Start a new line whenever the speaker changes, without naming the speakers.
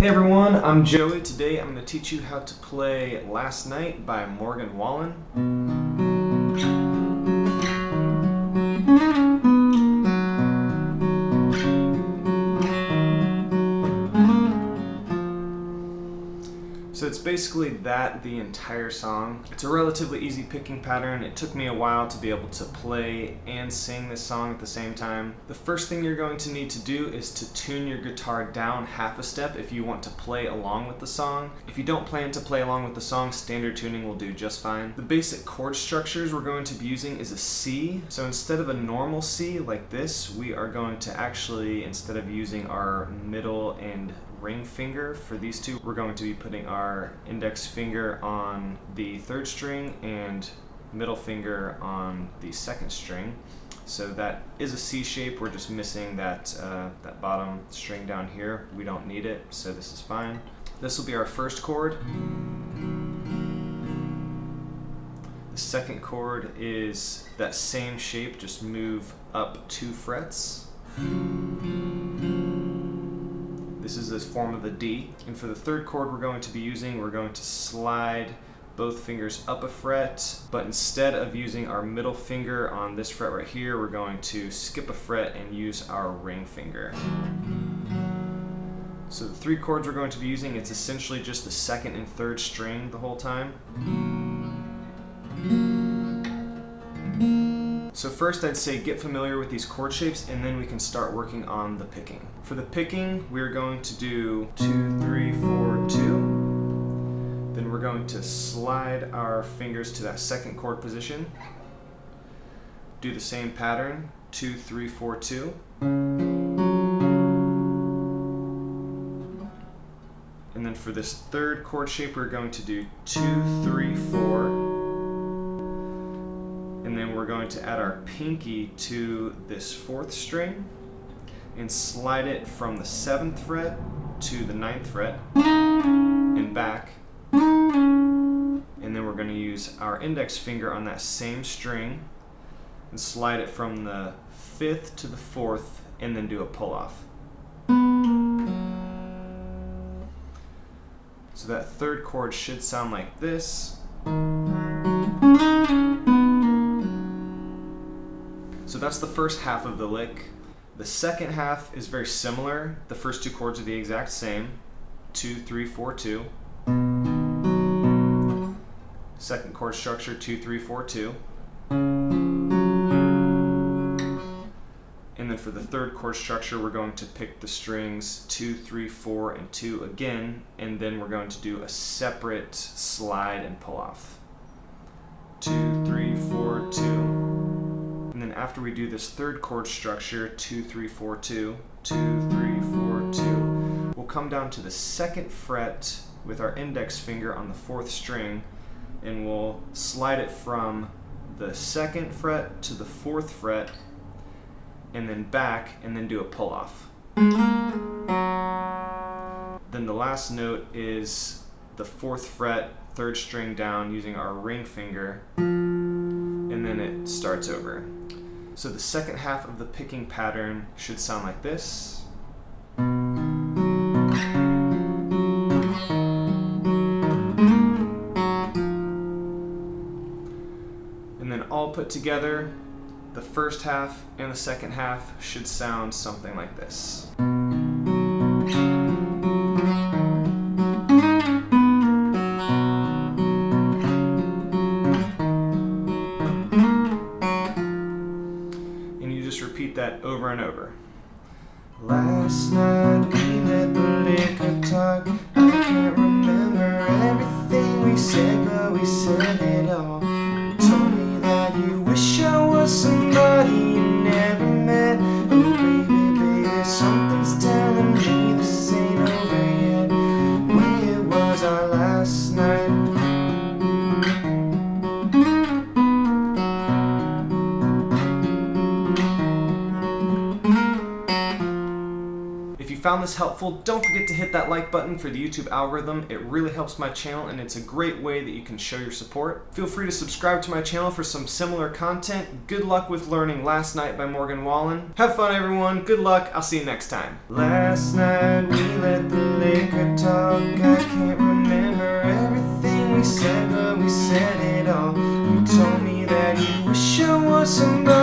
Hey everyone, I'm Joey. Today I'm going to teach you how to play Last Night by Wallen. So it's basically the entire song. It's a relatively easy picking pattern. It took me a while to be able to play and sing this song at the same time. The first thing you're going to need to do is to tune your guitar down half a step if you want to play along with the song. If you don't plan to play along with the song, standard tuning will do just fine. The basic chord structures we're going to be using is a C. So instead of a normal C like this, we are going to actually, instead of using our middle and ring finger for these two, we're going to be putting our index finger on the third string and middle finger on the second string. So that is a C shape. We're just missing that bottom string down here. We don't need it, so this is fine. This will be our first chord. The second chord is that same shape, just move up 2 frets. This is a form of a D. And for the third chord we're going to slide both fingers up a fret, but instead of using our middle finger on this fret right here, we're going to skip a fret and use our ring finger. So the 3 chords we're going to be using, it's essentially just the second and third string the whole time. So first I'd say get familiar with these chord shapes and then we can start working on the picking. For the picking, we're going to do 2, 3, 4, 2. Then we're going to slide our fingers to that second chord position. Do the same pattern, 2, 3, 4, 2. And then for this third chord shape, we're going to do 2, 3, 4. And then we're going to add our pinky to this 4th string and slide it from the 7th fret to the 9th fret and back. And then we're going to use our index finger on that same string and slide it from the 5th to the 4th and then do a pull off. So that third chord should sound like this. So that's the first half of the lick. The second half is very similar. The first 2 chords are the exact same. 2, 3, 4, 2. Second chord structure, 2, 3, 4, 2. And then for the third chord structure, we're going to pick the strings 2, 3, 4, and 2 again, and then we're going to do a separate slide and pull off. 2, 3, 4, 2. And then after we do this third chord structure, 2, 3, 4, 2, 2, 3, 4, 2, we'll come down to the 2nd fret with our index finger on the 4th string, and we'll slide it from the 2nd fret to the 4th fret, and then back, and then do a pull off. Then the last note is the 4th fret, 3rd string down using our ring finger, and then it starts over. So the second half of the picking pattern should sound like this. And then all put together, the first half and the second half should sound something like this. Repeat that over and over. Last night we let the liquor talk. I can't remember everything we said, but we said it all. You told me that you wish I was somebody you never met. Oh baby, baby, something's telling me this ain't over yet. The way it was our last night. If you found this helpful, don't forget to hit that like button for the YouTube algorithm. It really helps my channel and it's a great way that you can show your support. Feel free to subscribe to my channel for some similar content. Good luck with learning Last Night by Wallen. Have fun everyone, good luck, I'll see you next time. Last night we let the liquor somebody